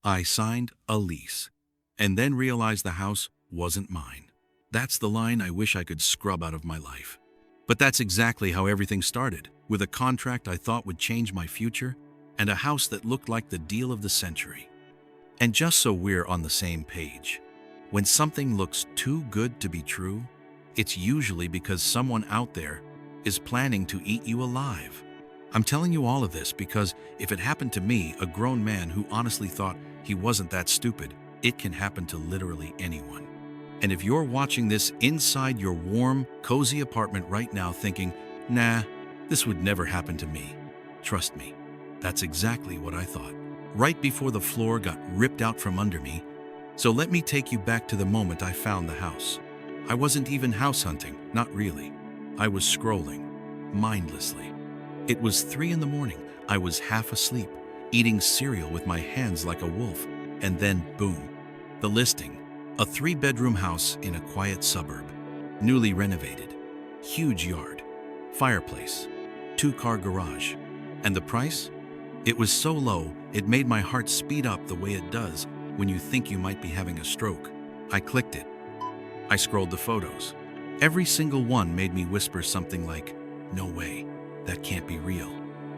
I signed a lease, and then realized the house wasn't mine. That's the line I wish I could scrub out of my life. But that's exactly how everything started, with a contract I thought would change my future, and a house that looked like the deal of the century. And just so we're on the same page, when something looks too good to be true, it's usually because someone out there is planning to eat you alive. I'm telling you all of this because if it happened to me, a grown man who honestly thought he wasn't that stupid, it can happen to literally anyone. And if you're watching this inside your warm, cozy apartment right now thinking, nah, this would never happen to me, trust me, that's exactly what I thought, right before the floor got ripped out from under me. So let me take you back to the moment I found the house. I wasn't even house hunting, not really. I was scrolling, mindlessly. It was 3 in the morning. I was half asleep, eating cereal with my hands like a wolf, and then boom, the listing. A 3-bedroom house in a quiet suburb, newly renovated, huge yard, fireplace, 2-car garage. And the price? It was so low, it made my heart speed up the way it does when you think you might be having a stroke. I clicked it. I scrolled the photos. Every single one made me whisper something like, no way, that can't be real.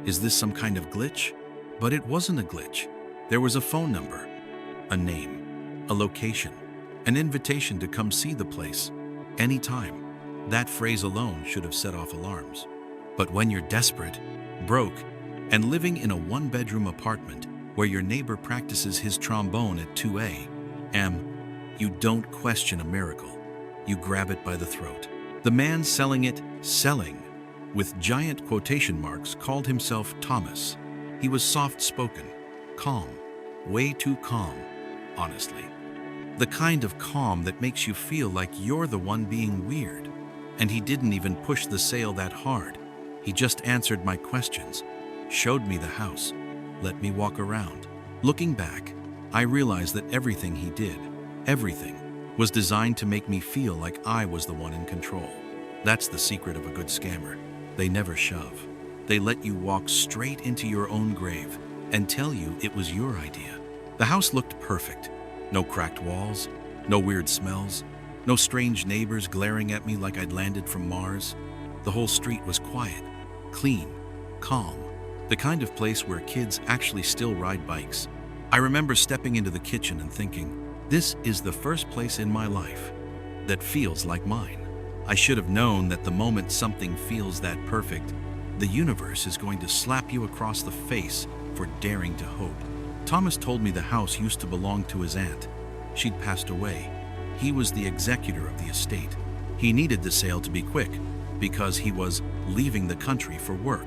Is this some kind of glitch? But it wasn't a glitch. There was a phone number, a name, a location, an invitation to come see the place anytime. That phrase alone should have set off alarms. But when you're desperate, broke, and living in a 1-bedroom apartment where your neighbor practices his trombone at 2 a.m., you don't question a miracle. You grab it by the throat. The man selling it, selling, with giant quotation marks, called himself Thomas. He was soft-spoken, calm, way too calm, honestly. The kind of calm that makes you feel like you're the one being weird. And he didn't even push the sale that hard. He just answered my questions, showed me the house, let me walk around. Looking back, I realized that everything he did, everything, was designed to make me feel like I was the one in control. That's the secret of a good scammer. They never shove. They let you walk straight into your own grave and tell you it was your idea. The house looked perfect. No cracked walls, no weird smells, no strange neighbors glaring at me like I'd landed from Mars. The whole street was quiet, clean, calm, the kind of place where kids actually still ride bikes. I remember stepping into the kitchen and thinking, this is the first place in my life that feels like mine. I should have known that the moment something feels that perfect, the universe is going to slap you across the face for daring to hope. Thomas told me the house used to belong to his aunt. She'd passed away. He was the executor of the estate. He needed the sale to be quick because he was leaving the country for work.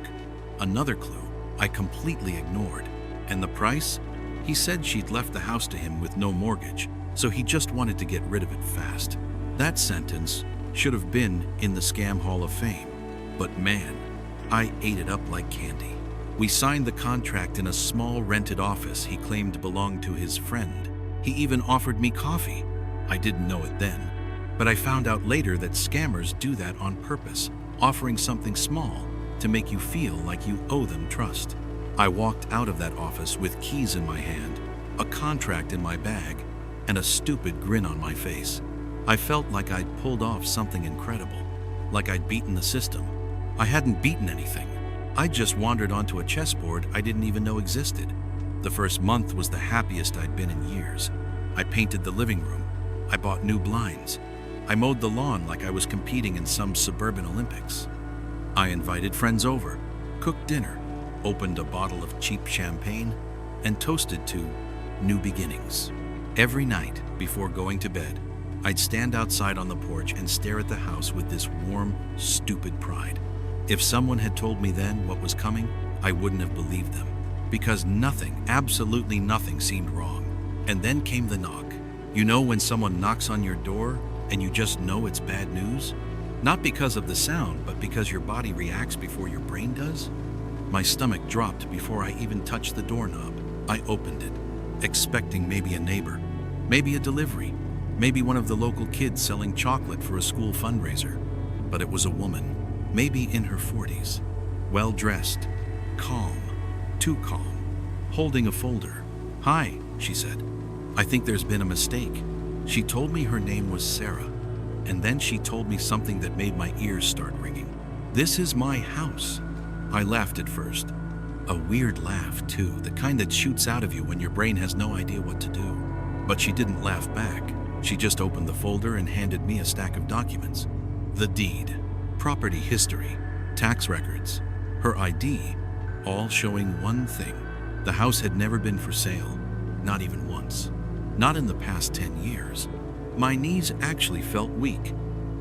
Another clue I completely ignored. And the price? He said she'd left the house to him with no mortgage, so he just wanted to get rid of it fast. That sentence should have been in the Scam Hall of Fame. But man, I ate it up like candy. We signed the contract in a small rented office he claimed belonged to his friend. He even offered me coffee. I didn't know it then, but I found out later that scammers do that on purpose, offering something small to make you feel like you owe them trust. I walked out of that office with keys in my hand, a contract in my bag, and a stupid grin on my face. I felt like I'd pulled off something incredible, like I'd beaten the system. I hadn't beaten anything. I just wandered onto a chessboard I didn't even know existed. The first month was the happiest I'd been in years. I painted the living room. I bought new blinds. I mowed the lawn like I was competing in some suburban Olympics. I invited friends over, cooked dinner, opened a bottle of cheap champagne, and toasted to new beginnings. Every night before going to bed, I'd stand outside on the porch and stare at the house with this warm, stupid pride. If someone had told me then what was coming, I wouldn't have believed them, because nothing, absolutely nothing seemed wrong. And then came the knock. You know when someone knocks on your door and you just know it's bad news? Not because of the sound, but because your body reacts before your brain does? My stomach dropped before I even touched the doorknob. I opened it, expecting maybe a neighbor, maybe a delivery, maybe one of the local kids selling chocolate for a school fundraiser. But it was a woman, maybe in her 40s, well-dressed, calm, too calm, holding a folder. "Hi," she said. "I think there's been a mistake." She told me her name was Sarah, and then she told me something that made my ears start ringing. "This is my house." I laughed at first. A weird laugh, too, the kind that shoots out of you when your brain has no idea what to do. But she didn't laugh back. She just opened the folder and handed me a stack of documents. The deed, property history, tax records, her ID, all showing one thing. The house had never been for sale, not even once. Not in the past 10 years. My knees actually felt weak,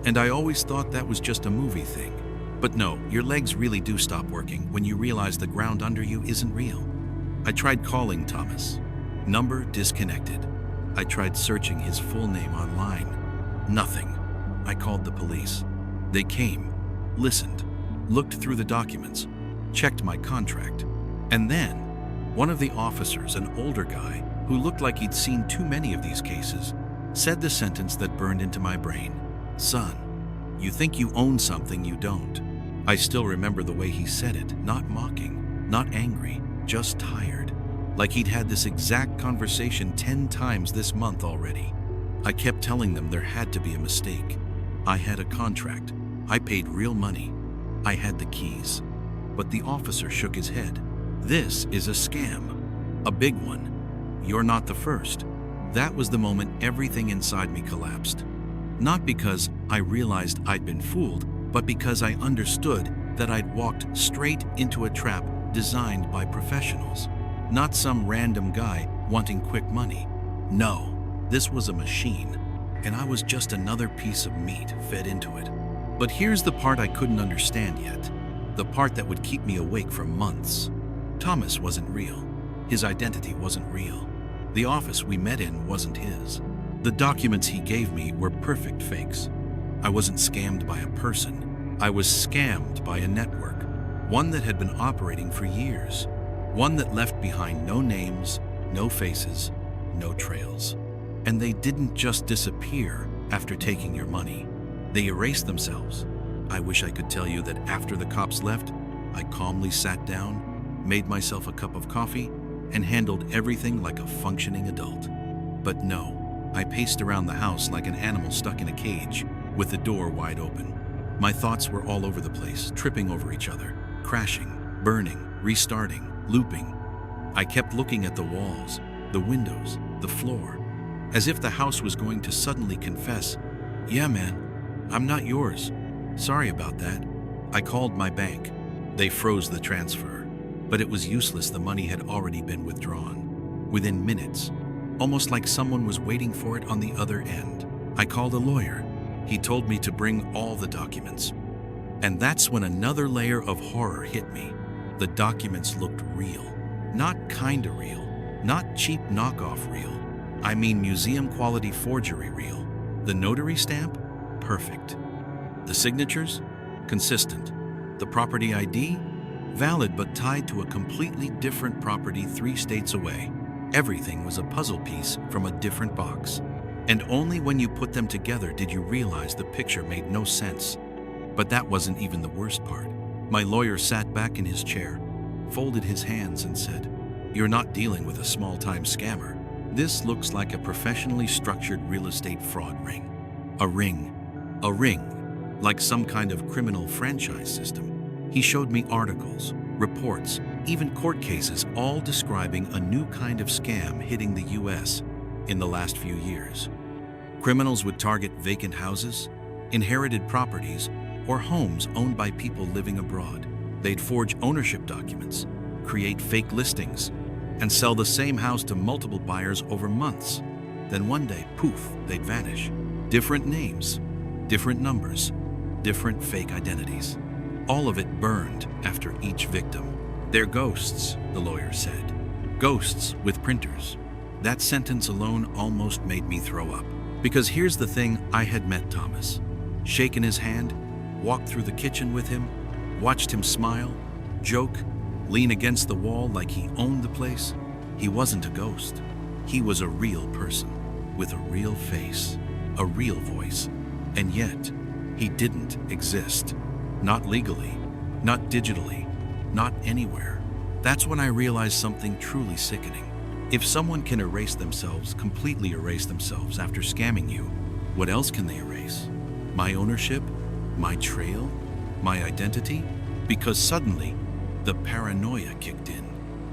and I always thought that was just a movie thing. But no, your legs really do stop working when you realize the ground under you isn't real. I tried calling Thomas. Number disconnected. I tried searching his full name online. Nothing. I called the police. They came, listened, looked through the documents, checked my contract. And then, one of the officers, an older guy who looked like he'd seen too many of these cases, said the sentence that burned into my brain. "Son, you think you own something you don't." I still remember the way he said it, not mocking, not angry, just tired. Like he'd had this exact conversation 10 times this month already. I kept telling them there had to be a mistake. I had a contract. I paid real money. I had the keys. But the officer shook his head. "This is a scam. A big one. You're not the first." That was the moment everything inside me collapsed. Not because I realized I'd been fooled, but because I understood that I'd walked straight into a trap designed by professionals. Not some random guy wanting quick money. No, this was a machine, and I was just another piece of meat fed into it. But here's the part I couldn't understand yet. The part that would keep me awake for months. Thomas wasn't real. His identity wasn't real. The office we met in wasn't his. The documents he gave me were perfect fakes. I wasn't scammed by a person. I was scammed by a network. One that had been operating for years. One that left behind no names, no faces, no trails. And they didn't just disappear after taking your money. They erased themselves. I wish I could tell you that after the cops left, I calmly sat down, made myself a cup of coffee, and handled everything like a functioning adult. But no, I paced around the house like an animal stuck in a cage, with the door wide open. My thoughts were all over the place, tripping over each other, crashing, burning, restarting, looping. I kept looking at the walls, the windows, the floor, as if the house was going to suddenly confess, "Yeah, man, I'm not yours. Sorry about that." I called my bank. They froze the transfer, but it was useless. The money had already been withdrawn. Within minutes, almost like someone was waiting for it on the other end. I called a lawyer. He told me to bring all the documents. And that's when another layer of horror hit me. The documents looked real. Not kinda real. Not cheap knockoff real. I mean museum-quality forgery real. The notary stamp? Perfect. The signatures? Consistent. The property ID? Valid but tied to a completely different property 3 states away. Everything was a puzzle piece from a different box. And only when you put them together did you realize the picture made no sense. But that wasn't even the worst part. My lawyer sat back in his chair, folded his hands and said, "You're not dealing with a small-time scammer. This looks like a professionally structured real estate fraud ring. A ring. A ring. Like some kind of criminal franchise system." He showed me articles, reports, even court cases, all describing a new kind of scam hitting the US in the last few years. Criminals would target vacant houses, inherited properties, or homes owned by people living abroad. They'd forge ownership documents, create fake listings, and sell the same house to multiple buyers over months. Then one day, poof, they'd vanish. Different names, different numbers, different fake identities. All of it burned after each victim. "They're ghosts," the lawyer said. "Ghosts with printers." That sentence alone almost made me throw up. Because here's the thing, I had met Thomas, shaken his hand, walked through the kitchen with him, watched him smile, joke, lean against the wall like he owned the place. He wasn't a ghost. He was a real person, with a real face, a real voice. And yet, he didn't exist. Not legally, not digitally, not anywhere. That's when I realized something truly sickening. If someone can completely erase themselves after scamming you, what else can they erase? My ownership? My trail? My identity? Because suddenly, the paranoia kicked in.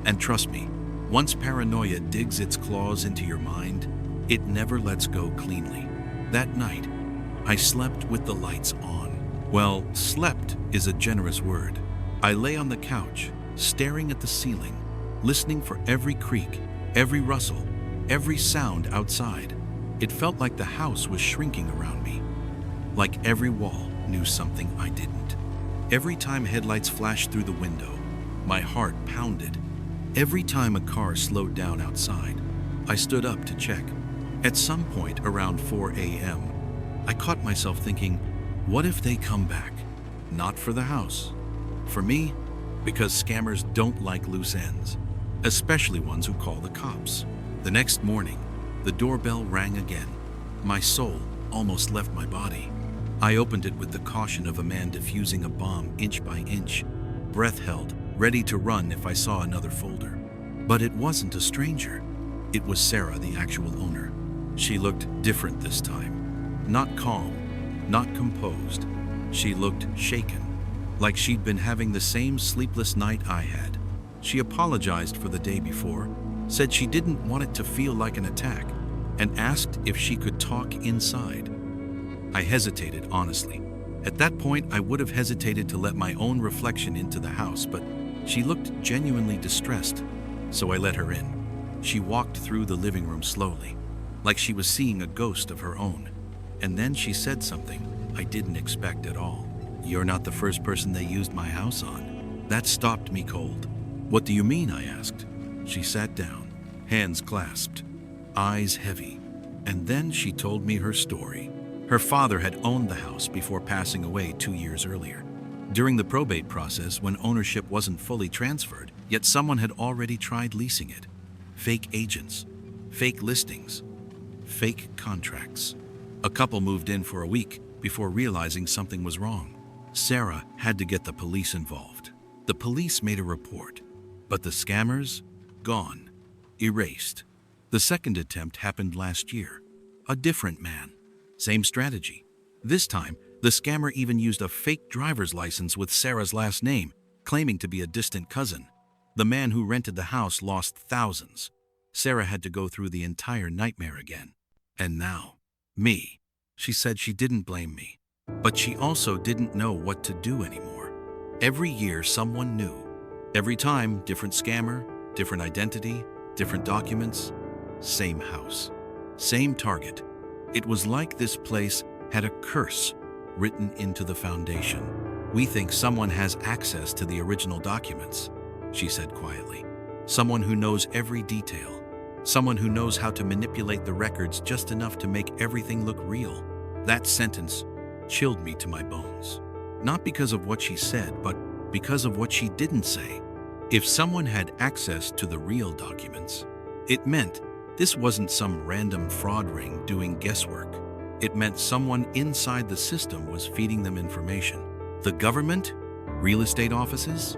And trust me, once paranoia digs its claws into your mind, it never lets go cleanly. That night, I slept with the lights on. Well, slept is a generous word. I lay on the couch, staring at the ceiling, listening for every creak, every rustle, every sound outside. It felt like the house was shrinking around me, like every wall knew something I didn't. Every time headlights flashed through the window, my heart pounded. Every time a car slowed down outside, I stood up to check. At some point around 4 a.m., I caught myself thinking, what if they come back? Not for the house. For me, because scammers don't like loose ends, especially ones who call the cops. The next morning, the doorbell rang again. My soul almost left my body. I opened it with the caution of a man defusing a bomb inch by inch, breath held, ready to run if I saw another folder. But it wasn't a stranger. It was Sarah, the actual owner. She looked different this time. Not calm, not composed. She looked shaken, like she'd been having the same sleepless night I had. She apologized for the day before, said she didn't want it to feel like an attack, and asked if she could talk inside. I hesitated, honestly. At that point, I would have hesitated to let my own reflection into the house, but she looked genuinely distressed, so I let her in. She walked through the living room slowly, like she was seeing a ghost of her own. And then she said something I didn't expect at all. "You're not the first person they used my house on." That stopped me cold. "What do you mean?" I asked. She sat down, hands clasped, eyes heavy, and then she told me her story. Her father had owned the house before passing away 2 years earlier. During the probate process, when ownership wasn't fully transferred, yet someone had already tried leasing it. Fake agents, fake listings, fake contracts. A couple moved in for a week before realizing something was wrong. Sarah had to get the police involved. The police made a report, but the scammers? Gone. Erased. The second attempt happened last year. A different man. Same strategy. This time, the scammer even used a fake driver's license with Sarah's last name, claiming to be a distant cousin. The man who rented the house lost thousands. Sarah had to go through the entire nightmare again. And now, me. She said she didn't blame me, but she also didn't know what to do anymore. Every year, someone new. Every time, different scammer, different identity, different documents, same house, same target. It was like this place had a curse written into the foundation. "We think someone has access to the original documents," she said quietly. "Someone who knows every detail. Someone who knows how to manipulate the records just enough to make everything look real." That sentence chilled me to my bones. Not because of what she said, but because of what she didn't say. If someone had access to the real documents, it meant this wasn't some random fraud ring doing guesswork. It meant someone inside the system was feeding them information. The government? Real estate offices?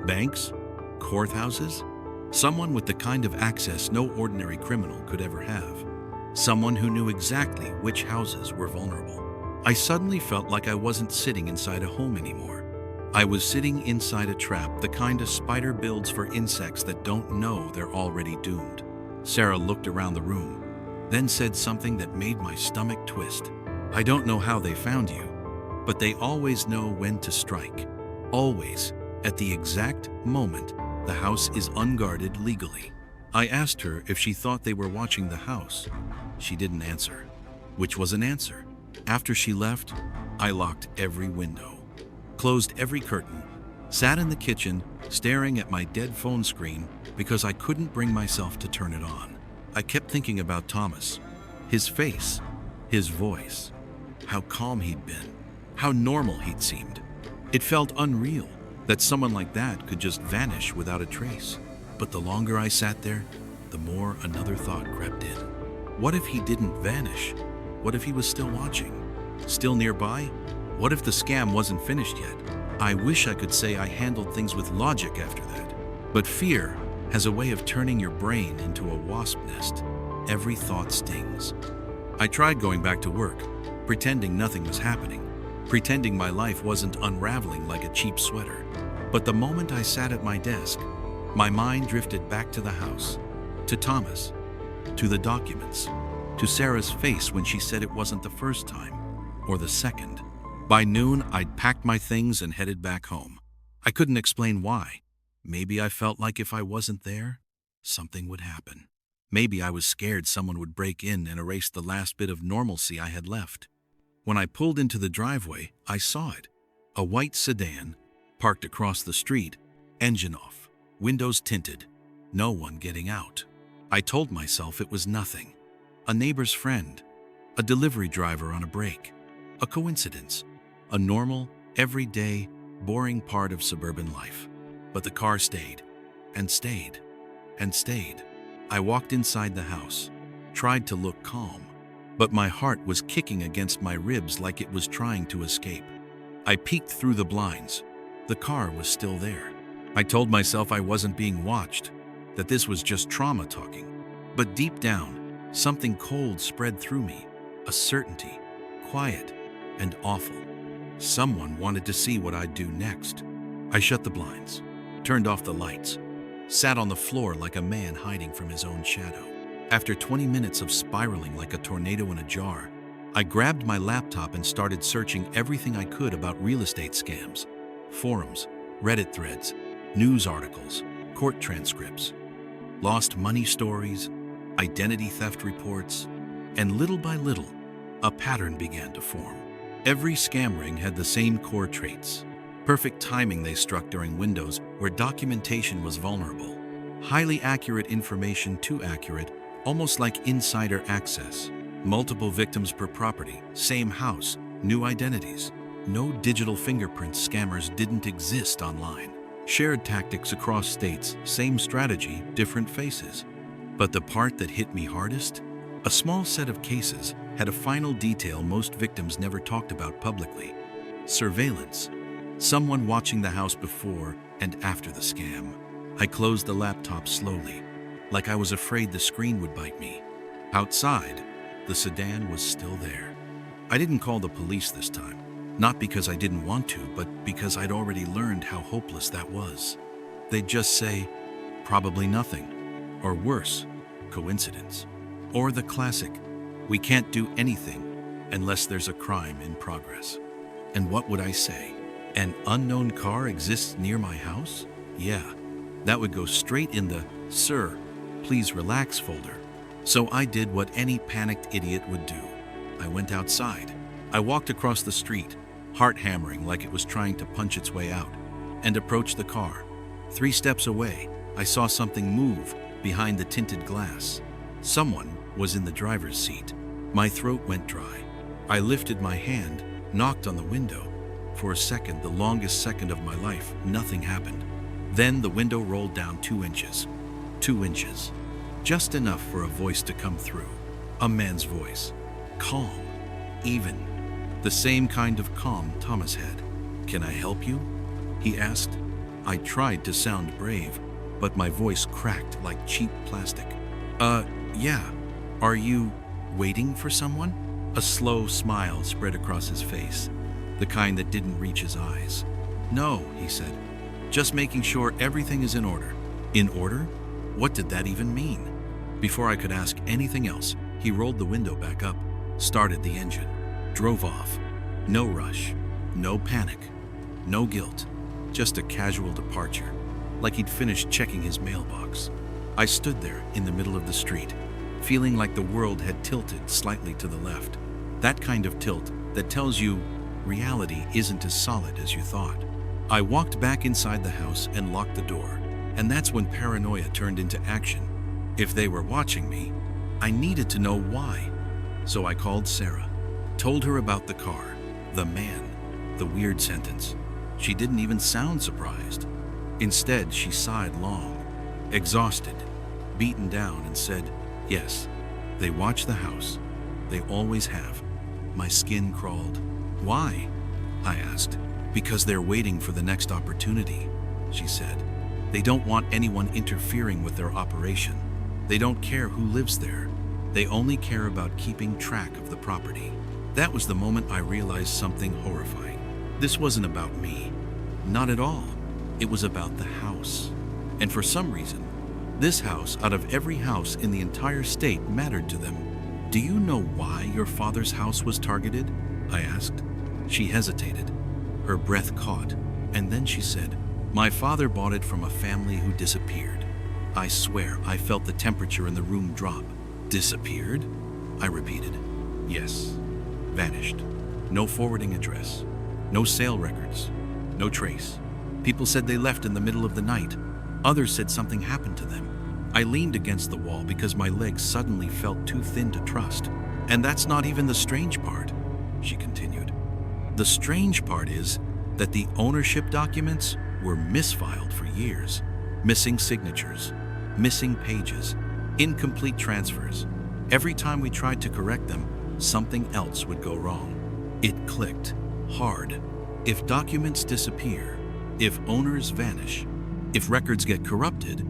Banks? Courthouses? Someone with the kind of access no ordinary criminal could ever have. Someone who knew exactly which houses were vulnerable. I suddenly felt like I wasn't sitting inside a home anymore. I was sitting inside a trap, the kind a spider builds for insects that don't know they're already doomed. Sarah looked around the room, then said something that made my stomach twist. "I don't know how they found you, but they always know when to strike. Always, at the exact moment the house is unguarded legally." I asked her if she thought they were watching the house. She didn't answer, which was an answer. After she left, I locked every window, closed every curtain, sat in the kitchen staring at my dead phone screen because I couldn't bring myself to turn it on. I kept thinking about Thomas, his face, his voice, how calm he'd been, how normal he'd seemed. It felt unreal that someone like that could just vanish without a trace. But the longer I sat there, the more another thought crept in. What if he didn't vanish? What if he was still watching? Still nearby? What if the scam wasn't finished yet? I wish I could say I handled things with logic after that. But fear has a way of turning your brain into a wasp nest. Every thought stings. I tried going back to work, pretending nothing was happening, pretending my life wasn't unraveling like a cheap sweater. But the moment I sat at my desk, my mind drifted back to the house, to Thomas, to the documents, to Sarah's face when she said it wasn't the first time, or the second. By noon, I'd packed my things and headed back home. I couldn't explain why. Maybe I felt like if I wasn't there, something would happen. Maybe I was scared someone would break in and erase the last bit of normalcy I had left. When I pulled into the driveway, I saw it. A white sedan, parked across the street, engine off, windows tinted, no one getting out. I told myself it was nothing. A neighbor's friend, a delivery driver on a break, a coincidence, a normal, everyday, boring part of suburban life. But the car stayed, and stayed, and stayed. I walked inside the house, tried to look calm, but my heart was kicking against my ribs like it was trying to escape. I peeked through the blinds. The car was still there. I told myself I wasn't being watched, that this was just trauma talking. But deep down, something cold spread through me, a certainty, quiet and awful. Someone wanted to see what I'd do next. I shut the blinds, turned off the lights, sat on the floor like a man hiding from his own shadow. After 20 minutes of spiraling like a tornado in a jar, I grabbed my laptop and started searching everything I could about real estate scams, forums, Reddit threads, news articles, court transcripts, lost money stories, identity theft reports, and little by little, a pattern began to form. Every scam ring had the same core traits. Perfect timing they struck during windows where documentation was vulnerable. Highly accurate information, too accurate, almost like insider access. Multiple victims per property, same house, new identities. No digital fingerprints. Scammers didn't exist online. Shared tactics across states, same strategy, different faces. But the part that hit me hardest? A small set of cases had a final detail most victims never talked about publicly. Surveillance. Someone watching the house before and after the scam. I closed the laptop slowly, like I was afraid the screen would bite me. Outside, the sedan was still there. I didn't call the police this time, not because I didn't want to, but because I'd already learned how hopeless that was. They'd just say, probably nothing, or worse, coincidence. Or the classic, we can't do anything unless there's a crime in progress. And what would I say? An unknown car exists near my house? Yeah, that would go straight in the, "Sir, please relax" folder. So I did what any panicked idiot would do. I went outside. I walked across the street, heart hammering like it was trying to punch its way out, and approached the car. 3 steps away, I saw something move behind the tinted glass. Someone was in the driver's seat. My throat went dry. I lifted my hand, knocked on the window. For a second, the longest second of my life, nothing happened. Then the window rolled down 2 inches. 2 inches. Just enough for a voice to come through. A man's voice. Calm. Even. The same kind of calm Thomas had. "Can I help you?" he asked. I tried to sound brave, but my voice cracked like cheap plastic. Yeah. Are you waiting for someone?" A slow smile spread across his face, the kind that didn't reach his eyes. "No," he said. "Just making sure everything is in order." In order? What did that even mean? Before I could ask anything else, he rolled the window back up, started the engine, drove off. No rush, no panic, no guilt, just a casual departure, like he'd finished checking his mailbox. I stood there in the middle of the street, feeling like the world had tilted slightly to the left. That kind of tilt that tells you reality isn't as solid as you thought. I walked back inside the house and locked the door, and that's when paranoia turned into action. If they were watching me, I needed to know why. So I called Sarah, told her about the car, the man, the weird sentence. She didn't even sound surprised. Instead, she sighed long, exhausted, beaten down, and said, "Yes, they watch the house. They always have." My skin crawled. "Why?" I asked. "Because they're waiting for the next opportunity," she said. They don't want anyone interfering with their operation. They don't care who lives there. They only care about keeping track of the property. That was the moment I realized something horrifying. This wasn't about me. Not at all. It was about the house. And for some reason, this house, out of every house in the entire state, mattered to them. "Do you know why your father's house was targeted?" I asked. She hesitated. Her breath caught, and then she said, "My father bought it from a family who disappeared." I swear I felt the temperature in the room drop. "Disappeared?" I repeated. "Yes. Vanished. No forwarding address. No sale records. No trace. People said they left in the middle of the night. Others said something happened to them." I leaned against the wall because my legs suddenly felt too thin to trust. "And that's not even the strange part," she continued. "The strange part is that the ownership documents were misfiled for years. Missing signatures, missing pages, incomplete transfers. Every time we tried to correct them, something else would go wrong." It clicked hard. If documents disappear, if owners vanish, if records get corrupted,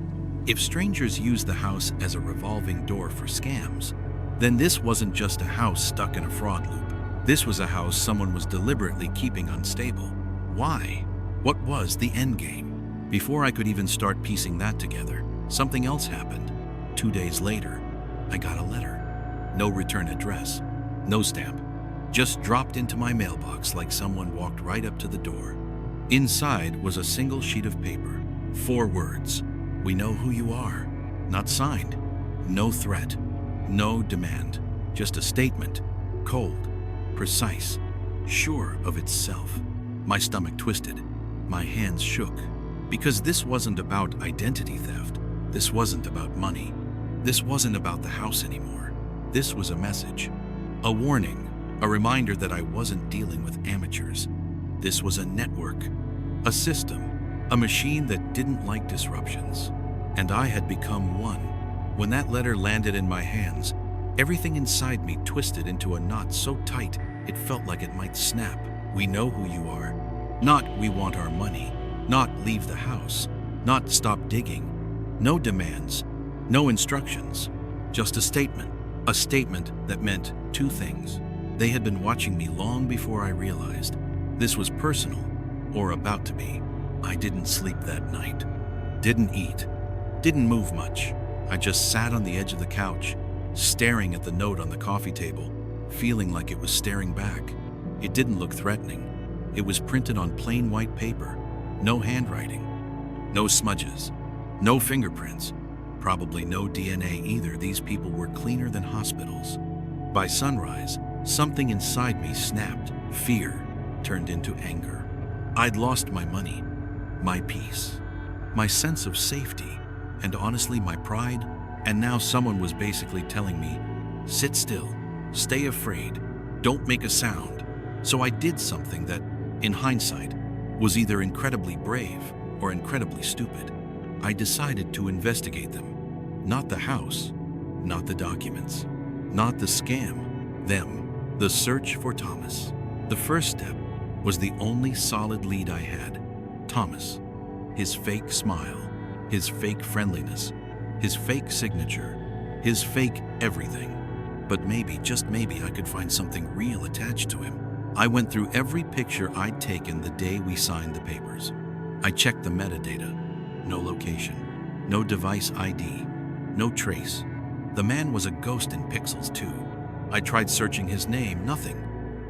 if strangers use the house as a revolving door for scams, then this wasn't just a house stuck in a fraud loop. This was a house someone was deliberately keeping unstable. Why? What was the end game? Before I could even start piecing that together, something else happened. 2 days later, I got a letter. No return address, no stamp. Just dropped into my mailbox like someone walked right up to the door. Inside was a single sheet of paper. 4 words. "We know who you are." Not signed. No threat. No demand. Just a statement. Cold. Precise. Sure of itself. My stomach twisted. My hands shook. Because this wasn't about identity theft. This wasn't about money. This wasn't about the house anymore. This was a message. A warning. A reminder that I wasn't dealing with amateurs. This was a network. A system. A machine that didn't like disruptions. And I had become one. When that letter landed in my hands, everything inside me twisted into a knot so tight it felt like it might snap. "We know who you are." Not "we want our money." Not "leave the house." Not "stop digging." No demands. No instructions. Just a statement. A statement that meant 2 things. They had been watching me long before I realized. This was personal, or about to be. I didn't sleep that night. Didn't eat. Didn't move much. I just sat on the edge of the couch, staring at the note on the coffee table, feeling like it was staring back. It didn't look threatening. It was printed on plain white paper. No handwriting. No smudges. No fingerprints. Probably no DNA either. These people were cleaner than hospitals. By sunrise, something inside me snapped. Fear turned into anger. I'd lost my money, my peace, my sense of safety, and honestly, my pride. And now someone was basically telling me, "Sit still, stay afraid, don't make a sound." So I did something that, in hindsight, was either incredibly brave or incredibly stupid. I decided to investigate them. Not the house, not the documents, not the scam, them, the search for Thomas. The first step was the only solid lead I had. Thomas. His fake smile, his fake friendliness, his fake signature, his fake everything. But maybe, just maybe, I could find something real attached to him. I went through every picture I'd taken the day we signed the papers. I checked the metadata. No location, no device ID, no trace. The man was a ghost in pixels too. I tried searching his name, nothing.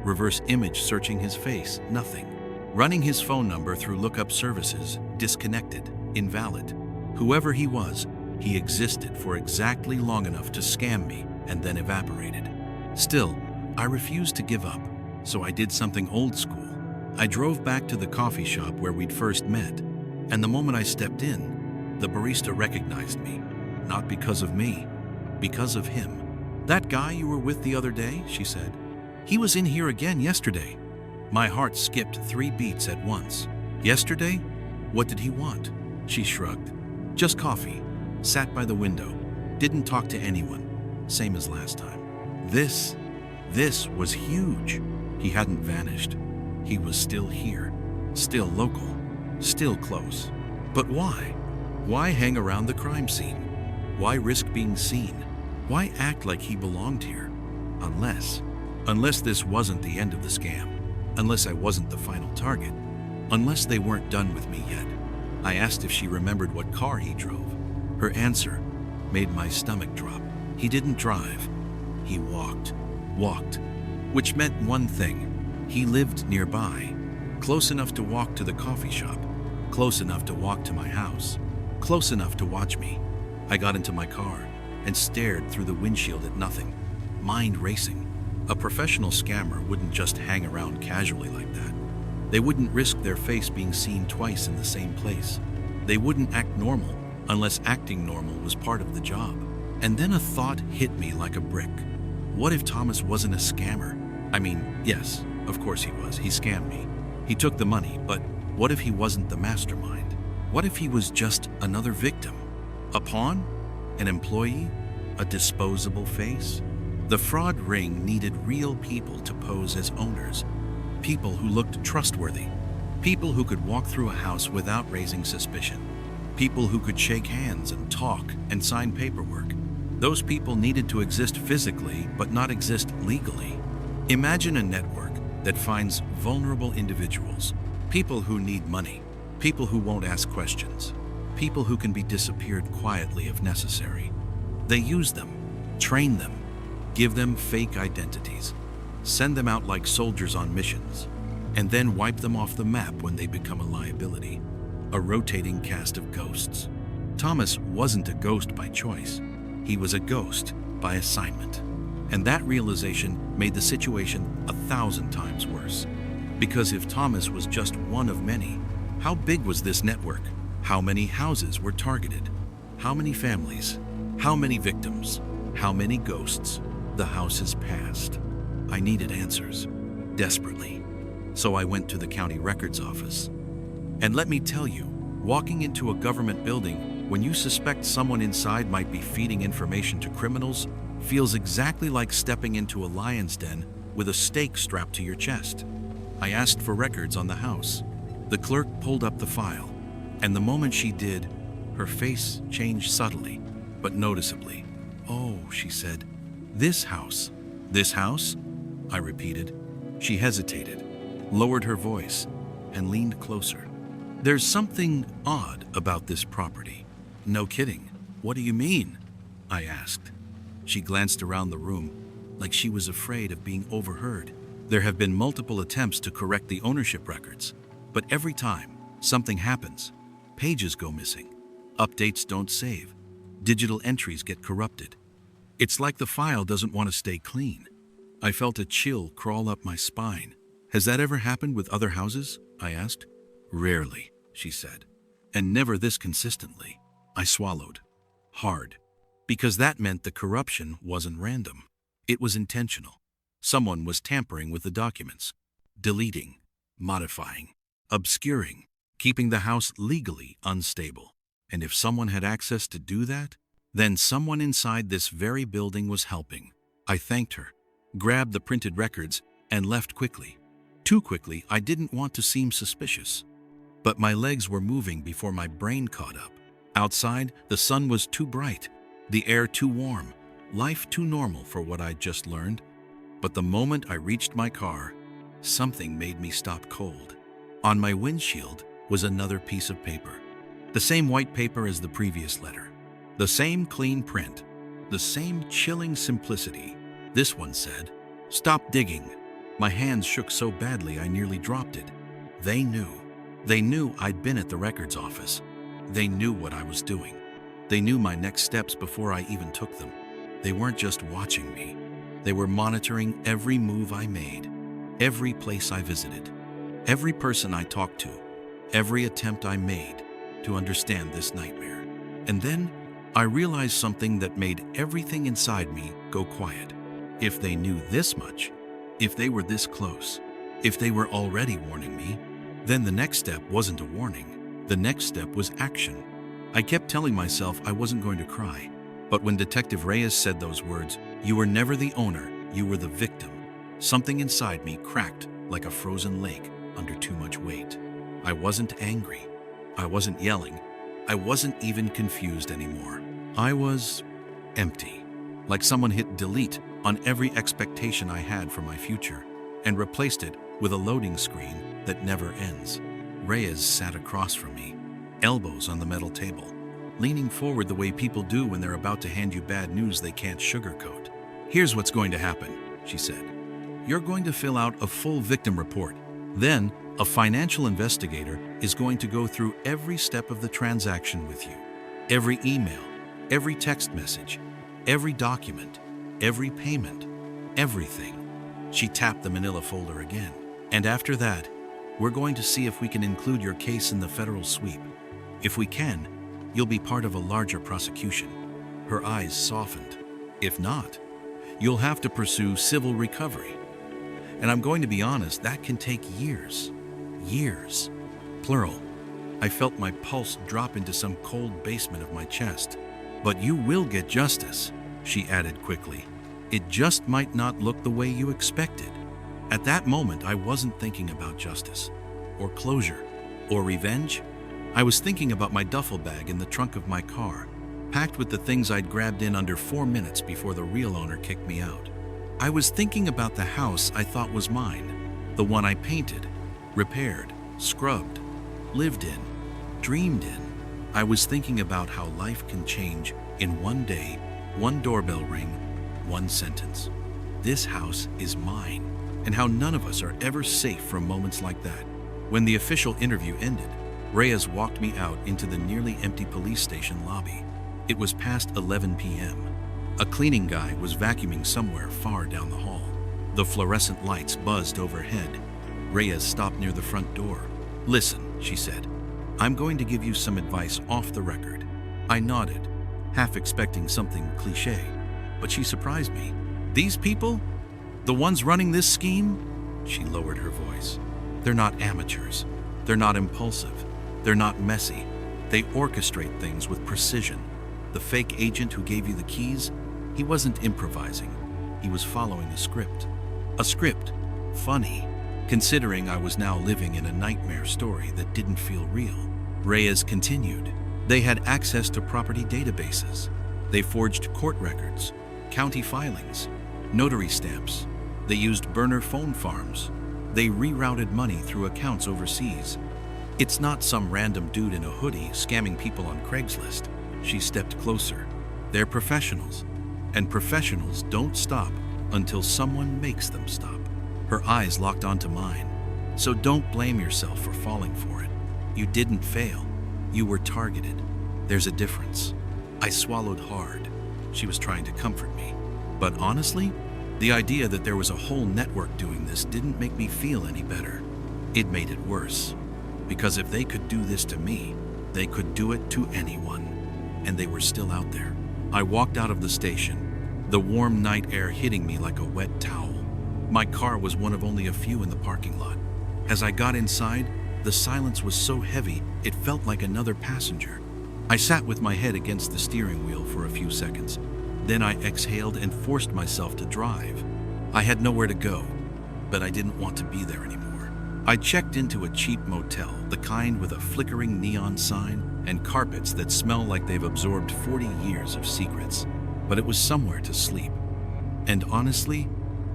Reverse image searching his face, nothing. Running his phone number through lookup services, disconnected, invalid. Whoever he was, he existed for exactly long enough to scam me and then evaporated. Still, I refused to give up, so I did something old school. I drove back to the coffee shop where we'd first met, and the moment I stepped in, the barista recognized me. Not because of me, because of him. "That guy you were with the other day," she said. "He was in here again yesterday." My heart skipped 3 beats at once. Yesterday? What did he want? She shrugged. "Just coffee. Sat by the window. Didn't talk to anyone. Same as last time." This was huge. He hadn't vanished. He was still here. Still local. Still close. But why? Why hang around the crime scene? Why risk being seen? Why act like he belonged here? Unless this wasn't the end of the scam. Unless I wasn't the final target. Unless they weren't done with me yet. I asked if she remembered what car he drove. Her answer made my stomach drop. He didn't drive. He walked. Which meant one thing. He lived nearby. Close enough to walk to the coffee shop. Close enough to walk to my house. Close enough to watch me. I got into my car and stared through the windshield at nothing. Mind racing. A professional scammer wouldn't just hang around casually like that. They wouldn't risk their face being seen twice in the same place. They wouldn't act normal unless acting normal was part of the job. And then a thought hit me like a brick. What if Thomas wasn't a scammer? I mean, yes, of course he was. He scammed me. He took the money, but what if he wasn't the mastermind? What if he was just another victim? A pawn? An employee? A disposable face? The fraud ring needed real people to pose as owners. People who looked trustworthy. People who could walk through a house without raising suspicion. People who could shake hands and talk and sign paperwork. Those people needed to exist physically, but not exist legally. Imagine a network that finds vulnerable individuals, people who need money, people who won't ask questions, people who can be disappeared quietly if necessary. They use them, train them, give them fake identities, send them out like soldiers on missions, and then wipe them off the map when they become a liability. A rotating cast of ghosts. Thomas wasn't a ghost by choice. He was a ghost by assignment. And that realization made the situation 1,000 times worse. Because if Thomas was just one of many, how big was this network? How many houses were targeted? How many families? How many victims? How many ghosts? The house has passed. I needed answers, desperately. So I went to the county records office. And let me tell you, walking into a government building when you suspect someone inside might be feeding information to criminals feels exactly like stepping into a lion's den with a stake strapped to your chest. I asked for records on the house. The clerk pulled up the file, and the moment she did, her face changed subtly, but noticeably. "Oh," she said, "this house." "This house?" I repeated. She hesitated, lowered her voice, and leaned closer. "There's something odd about this property." "No kidding. What do you mean?" I asked. She glanced around the room, like she was afraid of being overheard. There have been multiple attempts to correct the ownership records, but every time something happens, pages go missing, updates don't save, digital entries get corrupted. It's like the file doesn't want to stay clean. I felt a chill crawl up my spine. "Has that ever happened with other houses?" I asked. "Rarely," she said. "And never this consistently." I swallowed. Hard. Because that meant the corruption wasn't random. It was intentional. Someone was tampering with the documents, deleting, modifying, obscuring, keeping the house legally unstable. And if someone had access to do that, then someone inside this very building was helping. I thanked her, grabbed the printed records, and left quickly. Too quickly, I didn't want to seem suspicious. But my legs were moving before my brain caught up. Outside, the sun was too bright, the air too warm, life too normal for what I'd just learned. But the moment I reached my car, something made me stop cold. On my windshield was another piece of paper. The same white paper as the previous letter. The same clean print. The same chilling simplicity. This one said, "Stop digging." My hands shook so badly I nearly dropped it. They knew. They knew I'd been at the records office. They knew what I was doing. They knew my next steps before I even took them. They weren't just watching me. They were monitoring every move I made, every place I visited, every person I talked to, every attempt I made to understand this nightmare. And then I realized something that made everything inside me go quiet. If they knew this much, if they were this close, if they were already warning me, then the next step wasn't a warning. The next step was action. I kept telling myself I wasn't going to cry. But when Detective Reyes said those words, "You were never the owner, you were the victim," something inside me cracked like a frozen lake under too much weight. I wasn't angry. I wasn't yelling. I wasn't even confused anymore. I was empty, like someone hit delete on every expectation I had for my future and replaced it with a loading screen that never ends. Reyes sat across from me, elbows on the metal table, leaning forward the way people do when they're about to hand you bad news they can't sugarcoat. "Here's what's going to happen," she said. "You're going to fill out a full victim report. Then, a financial investigator is going to go through every step of the transaction with you. Every email, every text message, every document, every payment, everything." She tapped the manila folder again. "And after that, we're going to see if we can include your case in the federal sweep. If we can, you'll be part of a larger prosecution." Her eyes softened. "If not, you'll have to pursue civil recovery. And I'm going to be honest, that can take years. Years. Plural." I felt my pulse drop into some cold basement of my chest. "But you will get justice," she added quickly. "It just might not look the way you expected." At that moment, I wasn't thinking about justice, or closure, or revenge. I was thinking about my duffel bag in the trunk of my car, packed with the things I'd grabbed in under 4 minutes before the real owner kicked me out. I was thinking about the house I thought was mine, the one I painted, repaired, scrubbed, lived in, dreamed in. I was thinking about how life can change in one day, one doorbell ring, one sentence. This house is mine, and how none of us are ever safe from moments like that. When the official interview ended, Reyes walked me out into the nearly empty police station lobby. It was past 11 p.m. A cleaning guy was vacuuming somewhere far down the hall. The fluorescent lights buzzed overhead. Reyes stopped near the front door. "Listen," she said. "I'm going to give you some advice off the record." I nodded, half expecting something cliché, but she surprised me. "These people? The ones running this scheme?" She lowered her voice. "They're not amateurs. They're not impulsive. They're not messy. They orchestrate things with precision. The fake agent who gave you the keys, he wasn't improvising. He was following a script. A script. Funny, considering I was now living in a nightmare story that didn't feel real." Reyes continued. "They had access to property databases. They forged court records, county filings, notary stamps. They used burner phone farms. They rerouted money through accounts overseas. It's not some random dude in a hoodie scamming people on Craigslist." She stepped closer. "They're professionals, and professionals don't stop until someone makes them stop." Her eyes locked onto mine. "So don't blame yourself for falling for it. You didn't fail. You were targeted. There's a difference." I swallowed hard. She was trying to comfort me. But honestly, the idea that there was a whole network doing this didn't make me feel any better. It made it worse. Because if they could do this to me, they could do it to anyone. And they were still out there. I walked out of the station, the warm night air hitting me like a wet towel. My car was one of only a few in the parking lot. As I got inside, the silence was so heavy it felt like another passenger. I sat with my head against the steering wheel for a few seconds. Then I exhaled and forced myself to drive. I had nowhere to go, but I didn't want to be there anymore. I checked into a cheap motel, the kind with a flickering neon sign and carpets that smell like they've absorbed 40 years of secrets. But it was somewhere to sleep. And honestly,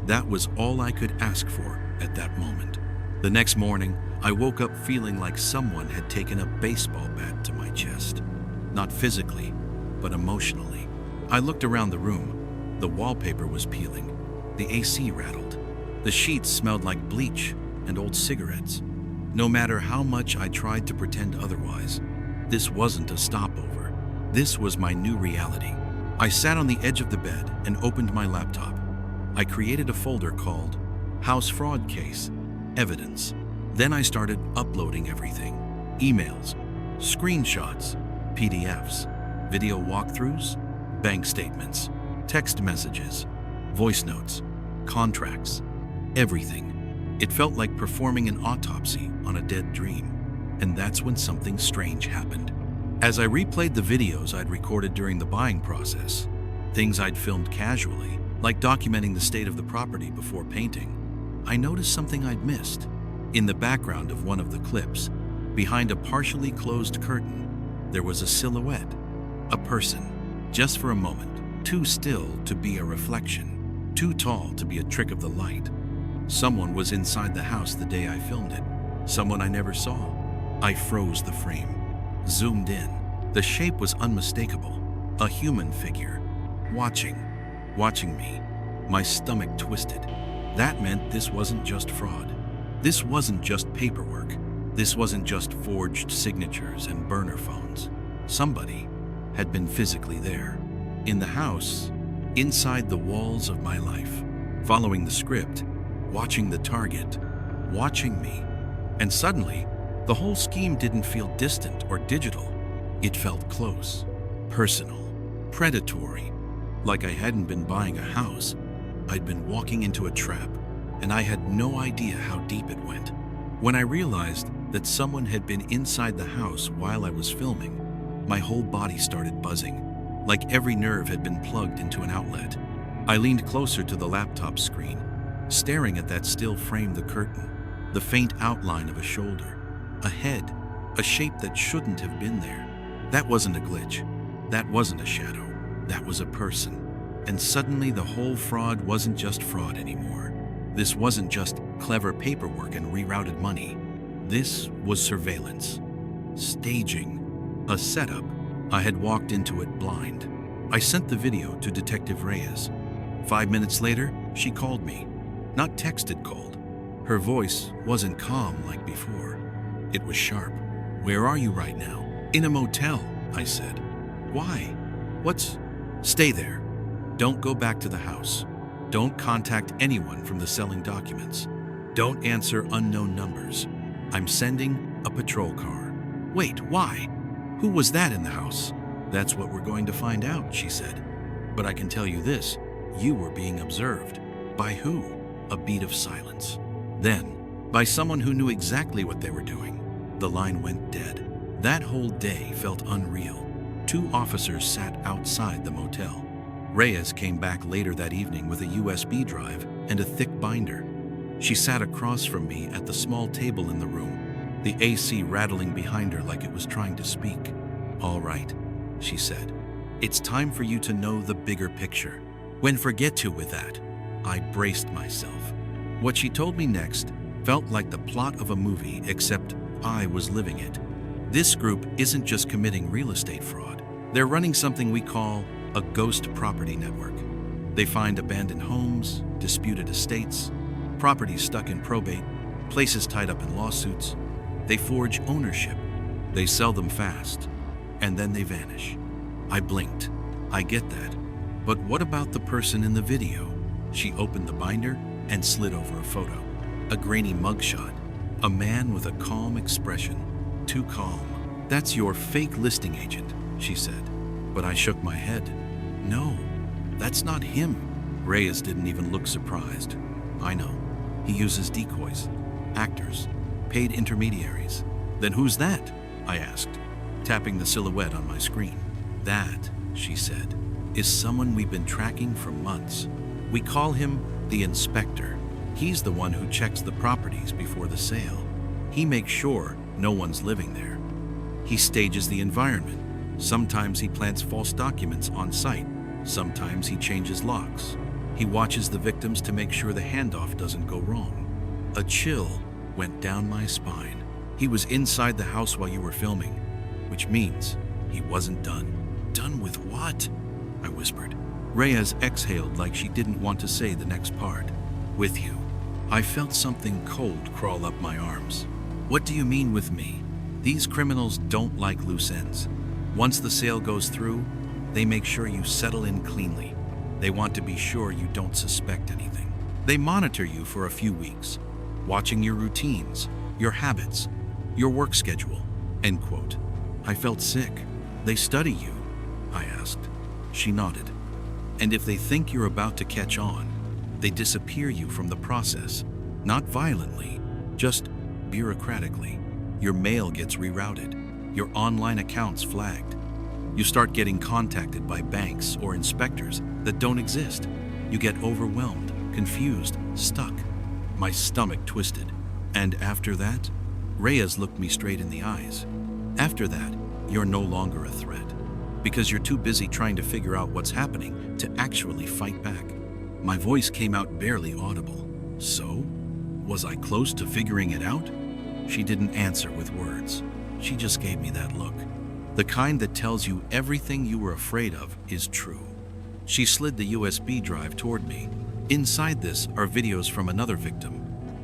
that was all I could ask for at that moment. The next morning, I woke up feeling like someone had taken a baseball bat to my chest. Not physically, but emotionally. I looked around the room. The wallpaper was peeling. The AC rattled. The sheets smelled like bleach and old cigarettes. No matter how much I tried to pretend otherwise, this wasn't a stopover. This was my new reality. I sat on the edge of the bed and opened my laptop. I created a folder called House Fraud Case, Evidence. Then I started uploading everything. Emails, screenshots, PDFs, video walkthroughs, bank statements, text messages, voice notes, contracts, everything. It felt like performing an autopsy on a dead dream. And that's when something strange happened. As I replayed the videos I'd recorded during the buying process, things I'd filmed casually, like documenting the state of the property before painting, I noticed something I'd missed. In the background of one of the clips, behind a partially closed curtain, There was a silhouette, a person, just for a moment, too still to be a reflection, too tall to be a trick of the light. Someone was inside the house the day I filmed it, someone I never saw. I froze the frame, zoomed in. The shape was unmistakable, a human figure, watching me. My stomach twisted. That meant this wasn't just fraud. This wasn't just paperwork. This wasn't just forged signatures and burner phones. Somebody had been physically there, in the house, inside the walls of my life, following the script, watching the target, watching me. And suddenly, the whole scheme didn't feel distant or digital. It felt close, personal, predatory, like I hadn't been buying a house. I'd been walking into a trap, and I had no idea how deep it went. When I realized that someone had been inside the house while I was filming, my whole body started buzzing, like every nerve had been plugged into an outlet. I leaned closer to the laptop screen, staring at that still frame, the curtain, the faint outline of a shoulder, a head, a shape that shouldn't have been there. That wasn't a glitch. That wasn't a shadow. That was a person. And suddenly the whole fraud wasn't just fraud anymore. This wasn't just clever paperwork and rerouted money. This was surveillance, staging, a setup. I had walked into it blind. I sent the video to Detective Reyes. 5 minutes later, she called me. Not texted cold. Her voice wasn't calm like before. It was sharp. "Where are you right now?" "In a motel," I said. "Why? What's—" "Stay there. Don't go back to the house. Don't contact anyone from the selling documents. Don't answer unknown numbers. I'm sending a patrol car." "Wait, why? Who was that in the house?" "That's what we're going to find out," she said. "But I can tell you this, you were being observed." "By who?" A beat of silence. Then, by someone who knew exactly what they were doing. The line went dead. That whole day felt unreal. 2 officers sat outside the motel. Reyes came back later that evening with a USB drive and a thick binder. She sat across from me at the small table in the room, the AC rattling behind her like it was trying to speak. "All right," she said. "It's time for you to know the bigger picture." "When forget to with that." I braced myself. What she told me next felt like the plot of a movie, except I was living it. This group isn't just committing real estate fraud. They're running something we call a ghost property network. They find abandoned homes, disputed estates, properties stuck in probate, places tied up in lawsuits. They forge ownership. They sell them fast, and then they vanish. I blinked. I get that. But what about the person in the video? She opened the binder and slid over a photo. A grainy mugshot. A man with a calm expression. Too calm. "That's your fake listing agent," she said. But I shook my head. "No, that's not him." Reyes didn't even look surprised. "I know. He uses decoys, actors, paid intermediaries." "Then who's that?" I asked, tapping the silhouette on my screen. "That," she said, "is someone we've been tracking for months. We call him the inspector. He's the one who checks the properties before the sale. He makes sure no one's living there. He stages the environment. Sometimes he plants false documents on site. Sometimes he changes locks. He watches the victims to make sure the handoff doesn't go wrong." A chill went down my spine. "He was inside the house while you were filming, which means he wasn't done." "Done with what?" I whispered. Reyes exhaled like she didn't want to say the next part. "With you." I felt something cold crawl up my arms. "What do you mean with me?" "These criminals don't like loose ends. Once the sale goes through, they make sure you settle in cleanly. They want to be sure you don't suspect anything. They monitor you for a few weeks, watching your routines, your habits, your work schedule." End quote. I felt sick. "They study you?" I asked. She nodded. "And if they think you're about to catch on, they disappear you from the process. Not violently, just bureaucratically. Your mail gets rerouted, your online accounts flagged. You start getting contacted by banks or inspectors that don't exist. You get overwhelmed, confused, stuck." My stomach twisted. "And after that?" Reyes looked me straight in the eyes. "After that, you're no longer a threat. Because you're too busy trying to figure out what's happening to actually fight back. My voice came out barely audible. So? Was I close to figuring it out? She didn't answer with words. She just gave me that look. The kind that tells you everything you were afraid of is true. She slid the USB drive toward me. Inside this are videos from another victim,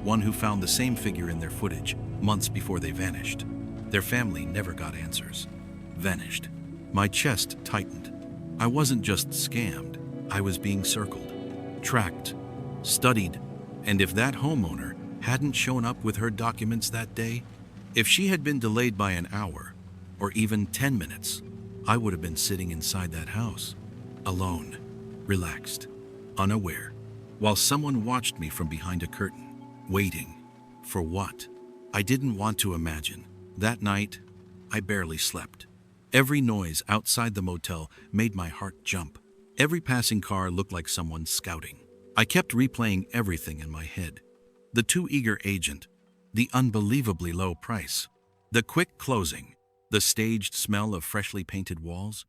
one who found the same figure in their footage months before they vanished. Their family never got answers. Vanished. My chest tightened. I wasn't just scammed. I was being circled, tracked, studied, and if that homeowner hadn't shown up with her documents that day, if she had been delayed by an hour or even 10 minutes, I would have been sitting inside that house, alone, relaxed, unaware, while someone watched me from behind a curtain, waiting. For what? I didn't want to imagine. That night, I barely slept. Every noise outside the motel made my heart jump. Every passing car looked like someone scouting. I kept replaying everything in my head. The too eager agent, the unbelievably low price, the quick closing, the staged smell of freshly painted walls,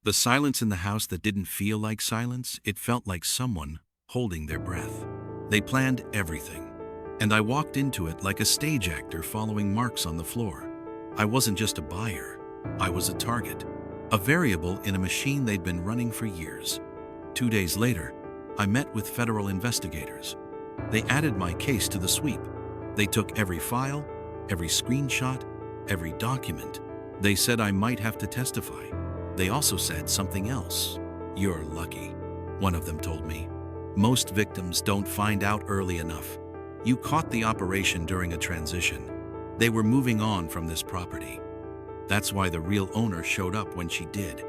the silence in the house that didn't feel like silence. It felt like someone holding their breath. They planned everything, and I walked into it like a stage actor following marks on the floor. I wasn't just a buyer, I was a target, a variable in a machine they'd been running for years. 2 days later, I met with federal investigators. They added my case to the sweep. They took every file, every screenshot, every document. They said I might have to testify. They also said something else. "You're lucky," one of them told me. "Most victims don't find out early enough. You caught the operation during a transition. They were moving on from this property. That's why the real owner showed up when she did.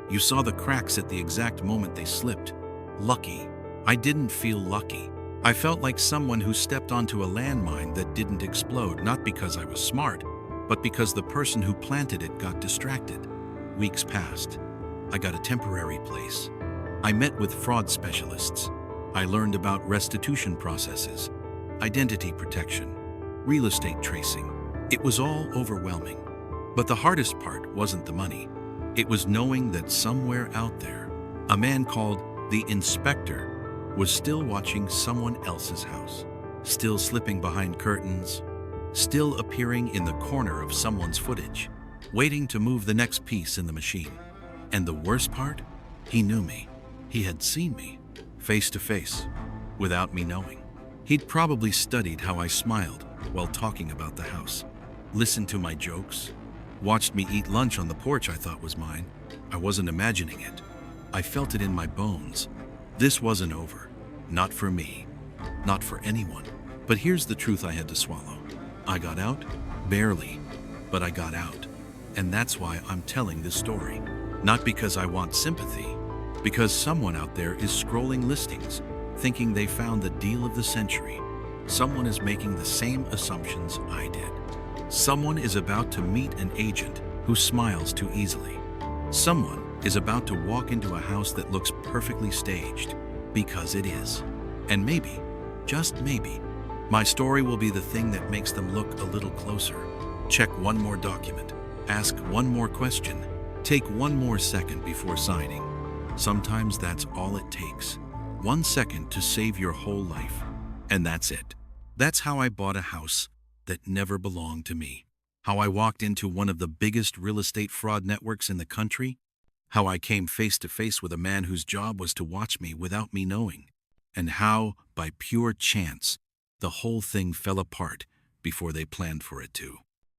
You saw the cracks at the exact moment they slipped. Lucky." I didn't feel lucky. I felt like someone who stepped onto a landmine that didn't explode, not because I was smart, but because the person who planted it got distracted. Weeks passed. I got a temporary place. I met with fraud specialists. I learned about restitution processes, identity protection, real estate tracing. It was all overwhelming. But the hardest part wasn't the money. It was knowing that somewhere out there, a man called the inspector was still watching someone else's house, still slipping behind curtains, still appearing in the corner of someone's footage, waiting to move the next piece in the machine. And the worst part? He knew me. He had seen me, face to face, without me knowing. He'd probably studied how I smiled while talking about the house, listened to my jokes, watched me eat lunch on the porch I thought was mine. I wasn't imagining it. I felt it in my bones. This wasn't over. Not for me. Not for anyone. But here's the truth I had to swallow. I got out? Barely. But I got out. And that's why I'm telling this story. Not because I want sympathy. Because someone out there is scrolling listings, thinking they found the deal of the century. Someone is making the same assumptions I did. Someone is about to meet an agent who smiles too easily. Someone is about to walk into a house that looks perfectly staged, because it is. And maybe, just maybe, my story will be the thing that makes them look a little closer. Check one more document, ask one more question, take one more second before signing. Sometimes that's all it takes. 1 second to save your whole life. And that's it. That's how I bought a house that never belonged to me. How I walked into one of the biggest real estate fraud networks in the country. How I came face to face with a man whose job was to watch me without me knowing. And how, by pure chance, the whole thing fell apart before they planned for it to.